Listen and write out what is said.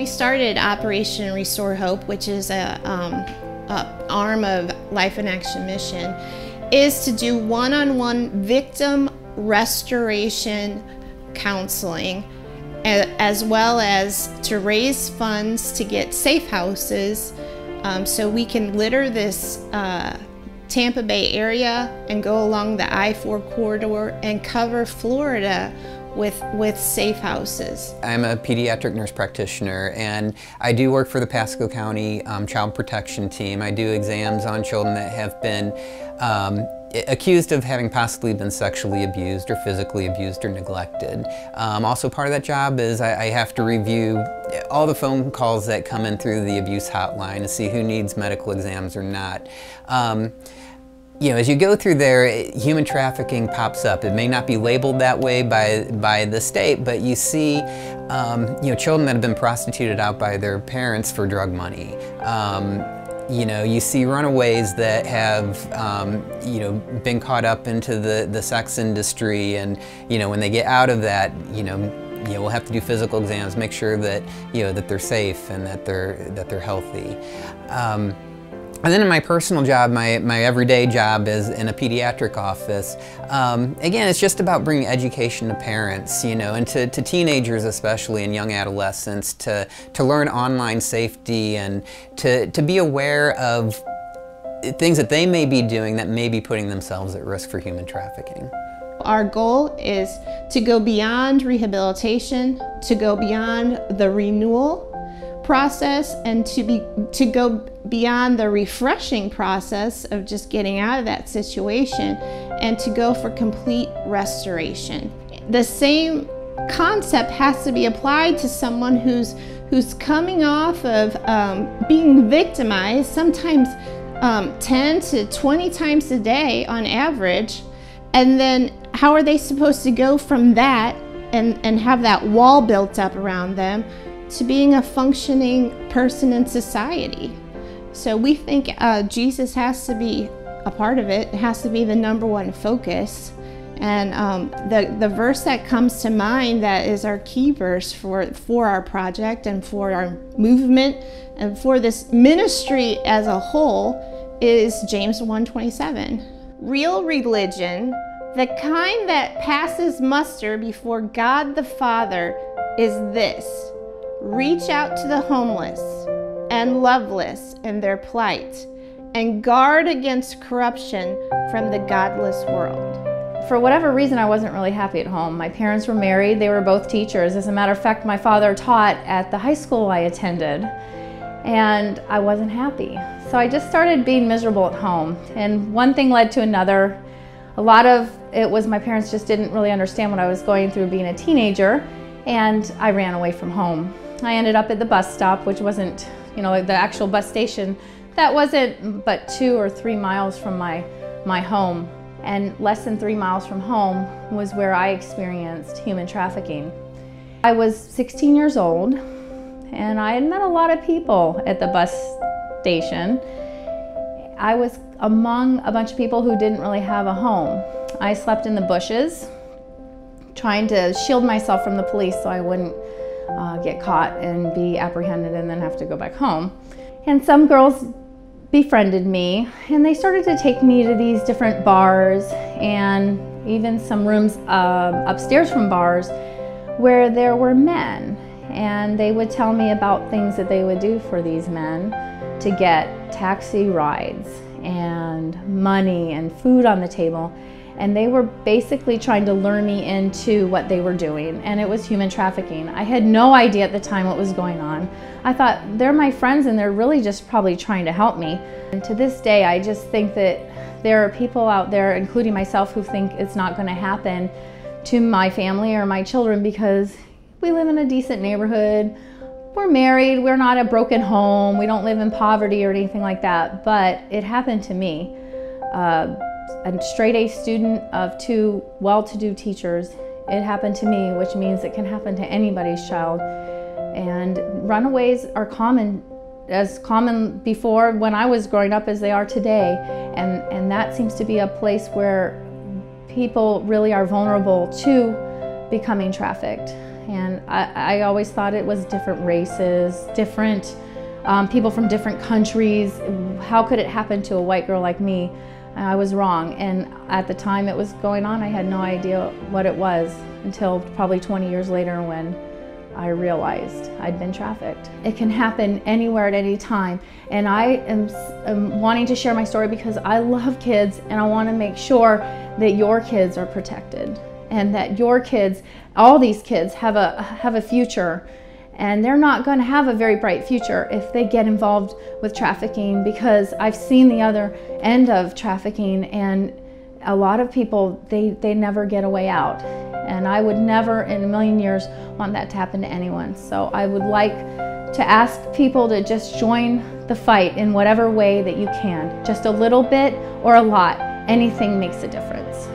we started Operation Restore Hope, which is a arm of Life in Action Mission, is to do one-on-one victim restoration counseling, as well as to raise funds to get safe houses so we can litter this Tampa Bay area and go along the I-4 corridor and cover Florida with safe houses. I'm a pediatric nurse practitioner, and I do work for the Pasco County Child Protection Team. I do exams on children that have been accused of having possibly been sexually abused or physically abused or neglected. Also part of that job is I have to review all the phone calls that come in through the abuse hotline to see who needs medical exams or not. You know, as you go through there, human trafficking pops up. It may not be labeled that way by the state, but you see, you know, children that have been prostituted out by their parents for drug money. You know, you see runaways that have, you know, been caught up into the sex industry, and, you know, when they get out of that, we'll have to do physical exams, make sure that, you know, that they're safe and that they're healthy. And then in my personal job, my everyday job is in a pediatric office. Again, it's just about bringing education to parents, you know, and to teenagers especially, and young adolescents, to learn online safety and to be aware of things that they may be doing that may be putting themselves at risk for human trafficking. Our goal is to go beyond rehabilitation, to go beyond the renewal process, and to go beyond the refreshing process of just getting out of that situation, and to go for complete restoration. The same concept has to be applied to someone who's coming off of being victimized, sometimes 10 to 20 times a day on average, and then how are they supposed to go from that and have that wall built up around them to being a functioning person in society? So we think Jesus has to be a part of it. It has to be the #1 focus. And the verse that comes to mind that is our key verse for our project and for our movement and for this ministry as a whole is James 1:27. Real religion, the kind that passes muster before God the Father, is this: reach out to the homeless and loveless in their plight, and guard against corruption from the godless world. For whatever reason, I wasn't really happy at home. My parents were married, they were both teachers. As a matter of fact, my father taught at the high school I attended, and I wasn't happy. So I just started being miserable at home, and one thing led to another. A lot of it was my parents just didn't really understand what I was going through being a teenager, and I ran away from home. I ended up at the bus stop, which wasn't, you know, the actual bus station. That wasn't but 2 or 3 miles from my home. And less than 3 miles from home was where I experienced human trafficking. I was 16 years old, and I had met a lot of people at the bus station. I was among a bunch of people who didn't really have a home. I slept in the bushes, trying to shield myself from the police so I wouldn't get caught and be apprehended and then have to go back home. And some girls befriended me, and they started to take me to these different bars and even some rooms upstairs from bars where there were men, and they would tell me about things that they would do for these men to get taxi rides and money and food on the table. And they were basically trying to lure me into what they were doing, and it was human trafficking. I had no idea at the time what was going on. I thought, they're my friends and they're really just probably trying to help me. And to this day, I just think that there are people out there, including myself, who think it's not going to happen to my family or my children because we live in a decent neighborhood. We're married, we're not a broken home, we don't live in poverty or anything like that, but it happened to me. A straight A student of 2 well-to-do teachers, it happened to me, which means it can happen to anybody's child. And runaways are as common before when I was growing up as they are today. And that seems to be a place where people really are vulnerable to becoming trafficked. And I always thought it was different races, different people from different countries. How could it happen to a white girl like me? I was wrong, and at the time it was going on, I had no idea what it was until probably 20 years later when I realized I'd been trafficked. It can happen anywhere at any time, and I am wanting to share my story because I love kids, and I want to make sure that your kids are protected and that your kids, all these kids, have a future. And they're not going to have a very bright future if they get involved with trafficking, because I've seen the other end of trafficking, and a lot of people, they never get a way out. And I would never in a million years want that to happen to anyone. So I would like to ask people to just join the fight in whatever way that you can. Just a little bit or a lot, anything makes a difference.